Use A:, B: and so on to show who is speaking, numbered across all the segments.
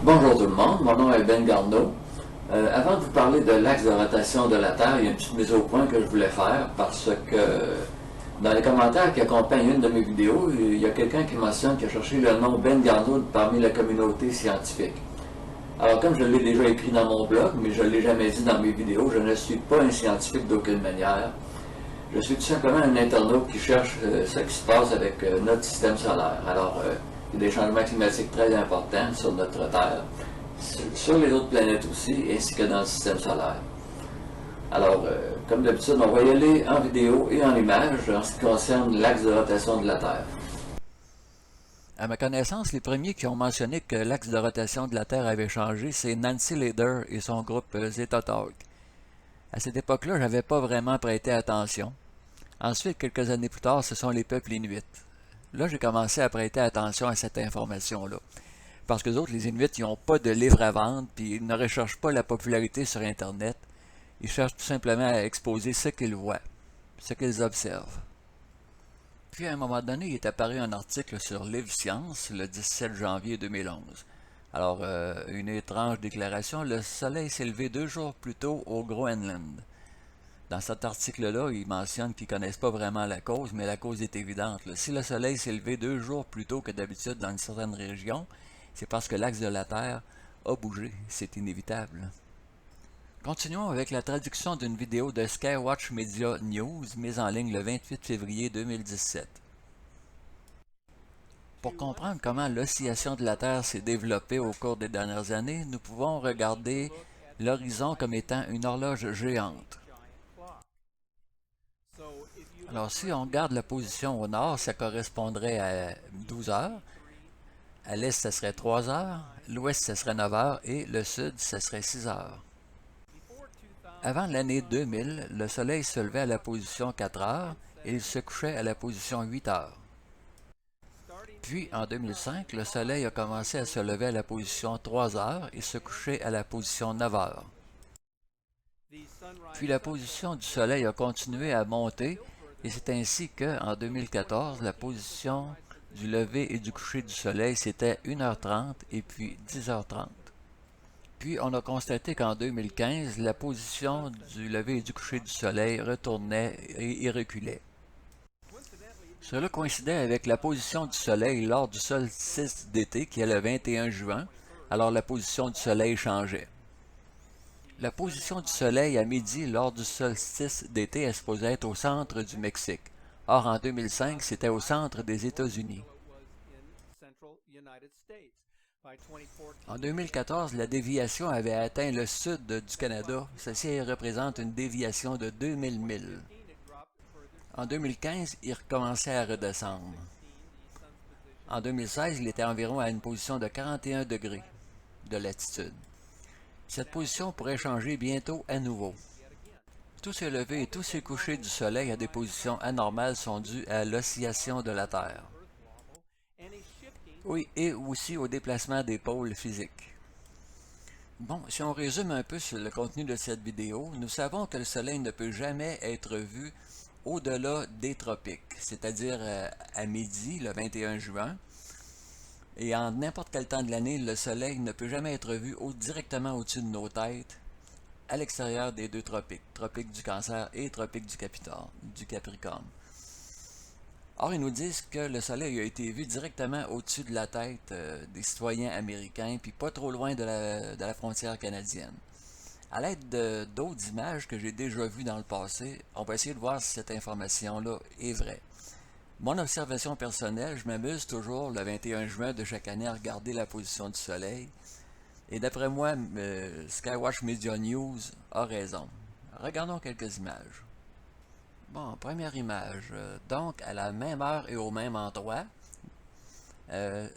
A: Bonjour tout le monde, mon nom est Ben Garneau. Avant de vous parler de l'axe de rotation de la Terre, il y a une petite mise au point que je voulais faire parce que dans les commentaires qui accompagnent une de mes vidéos, il y a quelqu'un qui mentionne qu'il a cherché le nom Ben Garneau parmi la communauté scientifique. Alors comme je l'ai déjà écrit dans mon blog, mais je ne l'ai jamais dit dans mes vidéos, je ne suis pas un scientifique d'aucune manière. Je suis tout simplement un internaute qui cherche ce qui se passe avec notre système solaire. Alors, il y a des changements climatiques très importants sur notre Terre, sur les autres planètes aussi, ainsi que dans le système solaire. Alors, comme d'habitude, on va y aller en vidéo et en image en ce qui concerne l'axe de rotation de la Terre.
B: À ma connaissance, les premiers qui ont mentionné que l'axe de rotation de la Terre avait changé, c'est Nancy Leder et son groupe Zeta Talk. À cette époque-là, je n'avais pas vraiment prêté attention. Ensuite, quelques années plus tard, ce sont les peuples inuits. Là, j'ai commencé à prêter attention à cette information-là. Parce que les autres, les Inuits, ils n'ont pas de livres à vendre, puis ils ne recherchent pas la popularité sur Internet. Ils cherchent tout simplement à exposer ce qu'ils voient, ce qu'ils observent. Puis à un moment donné, il est apparu un article sur Livre Science le 17 janvier 2011. Alors, une étrange déclaration, le soleil s'est levé 2 jours plus tôt au Groenland. Dans cet article-là, ils mentionnent qu'ils ne connaissent pas vraiment la cause, mais la cause est évidente. Si le soleil s'est levé 2 jours plus tôt que d'habitude dans une certaine région, c'est parce que l'axe de la Terre a bougé. C'est inévitable. Continuons avec la traduction d'une vidéo de Skywatch Media News mise en ligne le 28 février 2017. Pour comprendre comment l'oscillation de la Terre s'est développée au cours des dernières années, nous pouvons regarder l'horizon comme étant une horloge géante. Alors si on regarde la position au nord, ça correspondrait à 12 heures. À l'est, ça serait 3 heures. L'ouest, ça serait 9 heures. Et le sud, ça serait 6 heures. Avant l'année 2000, le soleil se levait à la position 4 heures et il se couchait à la position 8 heures. Puis, en 2005, le soleil a commencé à se lever à la position 3 heures et se coucher à la position 9 heures. Puis la position du soleil a continué à monter et c'est ainsi qu'en 2014, la position du lever et du coucher du soleil c'était 1h30 et puis 10h30. Puis on a constaté qu'en 2015, la position du lever et du coucher du soleil retournait et reculait. Cela coïncidait avec la position du soleil lors du solstice d'été qui est le 21 juin, alors la position du soleil changeait. La position du soleil à midi lors du solstice d'été est supposée être au centre du Mexique. Or, en 2005, c'était au centre des États-Unis. En 2014, la déviation avait atteint le sud du Canada. Ceci représente une déviation de 2000 milles. En 2015, il recommençait à redescendre. En 2016, il était environ à une position de 41 degrés de latitude. Cette position pourrait changer bientôt à nouveau. Tous ces levers et tous ces couchers du soleil à des positions anormales sont dus à l'oscillation de la Terre. Oui, et aussi au déplacement des pôles physiques. Bon, si on résume un peu sur le contenu de cette vidéo, nous savons que le soleil ne peut jamais être vu au-delà des tropiques, c'est-à-dire à midi, le 21 juin, et en n'importe quel temps de l'année, le soleil ne peut jamais être vu directement au-dessus de nos têtes, à l'extérieur des deux tropiques, tropique du Cancer et tropique du Capricorne. Or, ils nous disent que le soleil a été vu directement au-dessus de la tête des citoyens américains, puis pas trop loin de la frontière canadienne. À l'aide d'autres images que j'ai déjà vues dans le passé, on va essayer de voir si cette information-là est vraie. Mon observation personnelle, je m'amuse toujours le 21 juin de chaque année à regarder la position du soleil. Et d'après moi, Skywatch Media News a raison. Regardons quelques images. Bon, première image. Donc, à la même heure et au même endroit,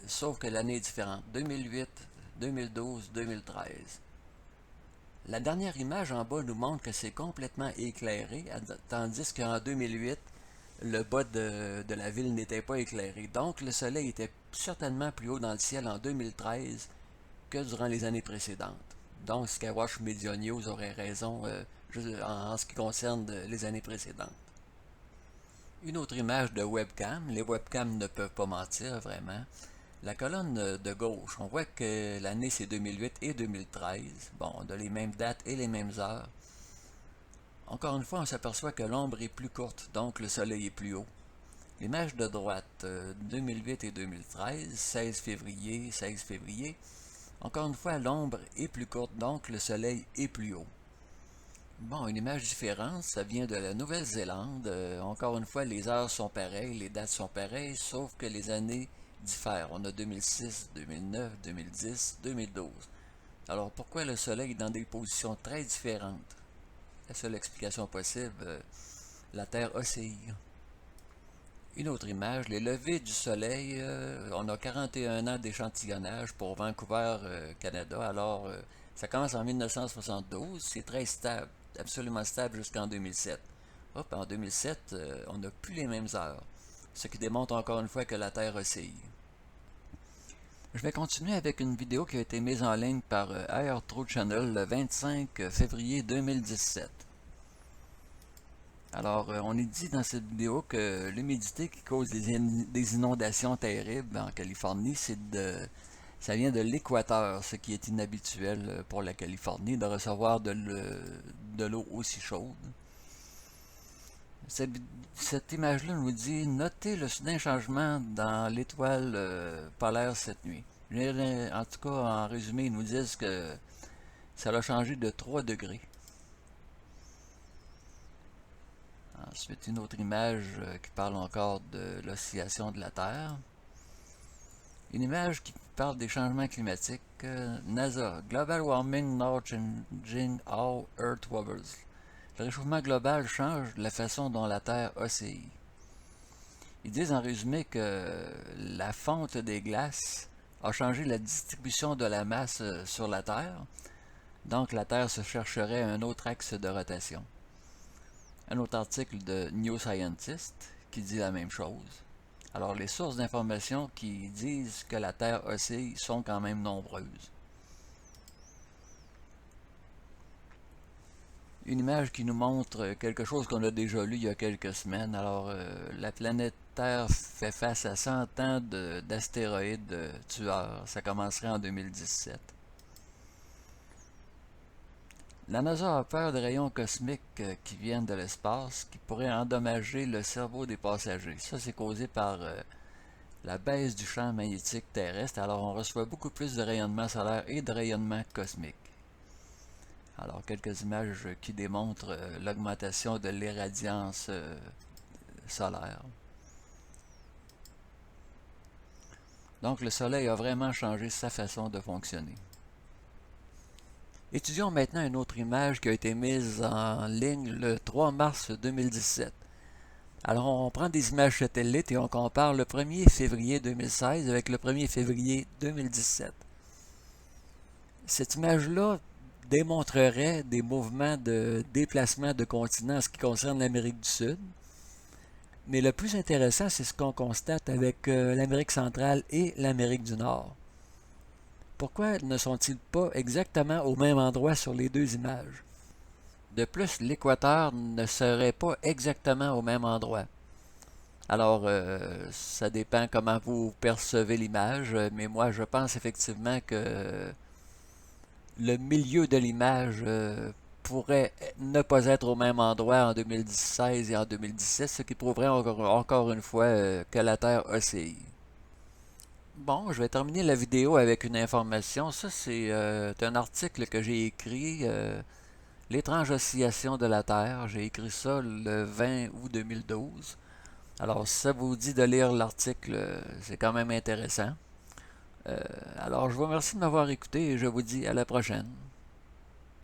B: sauf que l'année est différente. 2008, 2012, 2013. La dernière image en bas nous montre que c'est complètement éclairé, tandis qu'en 2008, le bas de la ville n'était pas éclairé. Donc, le soleil était certainement plus haut dans le ciel en 2013 que durant les années précédentes. Donc, Skywatch Media News aurait raison en ce qui concerne les années précédentes. Une autre image de webcam. Les webcams ne peuvent pas mentir, vraiment. La colonne de gauche, on voit que l'année c'est 2008 et 2013. Bon, on a les mêmes dates et les mêmes heures. Encore une fois, on s'aperçoit que l'ombre est plus courte, donc le soleil est plus haut. L'image de droite, 2008 et 2013, 16 février, 16 février. Encore une fois, l'ombre est plus courte, donc le soleil est plus haut. Bon, une image différente, ça vient de la Nouvelle-Zélande. Encore une fois, les heures sont pareilles, les dates sont pareilles, sauf que les années diffèrent. On a 2006, 2009, 2010, 2012. Alors pourquoi le soleil est dans des positions très différentes? La seule explication possible, la Terre oscille. Une autre image, les levées du soleil, on a 41 ans d'échantillonnage pour Vancouver, Canada. Alors, ça commence en 1972, c'est très stable, absolument stable jusqu'en 2007. Hop, en 2007, on n'a plus les mêmes heures, ce qui démontre encore une fois que la Terre oscille. Je vais continuer avec une vidéo qui a été mise en ligne par Air True Channel le 25 février 2017. Alors, on est dit dans cette vidéo que l'humidité qui cause des inondations terribles en Californie, ça vient de l'équateur, ce qui est inhabituel pour la Californie, de recevoir de l'eau aussi chaude. Cette image-là nous dit « Notez le soudain changement dans l'étoile polaire cette nuit ». En tout cas, en résumé, ils nous disent que ça a changé de 3 degrés. Ensuite, une autre image qui parle encore de l'oscillation de la Terre. Une image qui parle des changements climatiques. NASA, Global Warming Not Changing How Earth Wobbles. Le réchauffement global change la façon dont la Terre oscille. Ils disent en résumé que la fonte des glaces a changé la distribution de la masse sur la Terre. Donc la Terre se chercherait un autre axe de rotation. Un autre article de New Scientist qui dit la même chose. Alors les sources d'informations qui disent que la Terre oscille sont quand même nombreuses. Une image qui nous montre quelque chose qu'on a déjà lu il y a quelques semaines. Alors la planète Terre fait face à 100 ans d'astéroïdes tueurs. Ça commencerait en 2017. La NASA a peur des rayons cosmiques qui viennent de l'espace qui pourraient endommager le cerveau des passagers. Ça, c'est causé par la baisse du champ magnétique terrestre. Alors, on reçoit beaucoup plus de rayonnement solaire et de rayonnement cosmique. Alors, quelques images qui démontrent l'augmentation de l'irradiance solaire. Donc, le Soleil a vraiment changé sa façon de fonctionner. Étudions maintenant une autre image qui a été mise en ligne le 3 mars 2017. Alors on prend des images satellites et on compare le 1er février 2016 avec le 1er février 2017. Cette image-là démontrerait des mouvements de déplacement de continents en ce qui concerne l'Amérique du Sud. Mais le plus intéressant, c'est ce qu'on constate avec l'Amérique centrale et l'Amérique du Nord. Pourquoi ne sont-ils pas exactement au même endroit sur les deux images? De plus, l'équateur ne serait pas exactement au même endroit. Alors, ça dépend comment vous percevez l'image, mais moi, je pense effectivement que le milieu de l'image pourrait ne pas être au même endroit en 2016 et en 2017, ce qui prouverait encore une fois que la Terre oscille. Bon, je vais terminer la vidéo avec une information. Ça, c'est un article que j'ai écrit, L'étrange oscillation de la Terre. J'ai écrit ça le 20 août 2012. Alors, si ça vous dit de lire l'article, c'est quand même intéressant. Alors, je vous remercie de m'avoir écouté et je vous dis à la prochaine.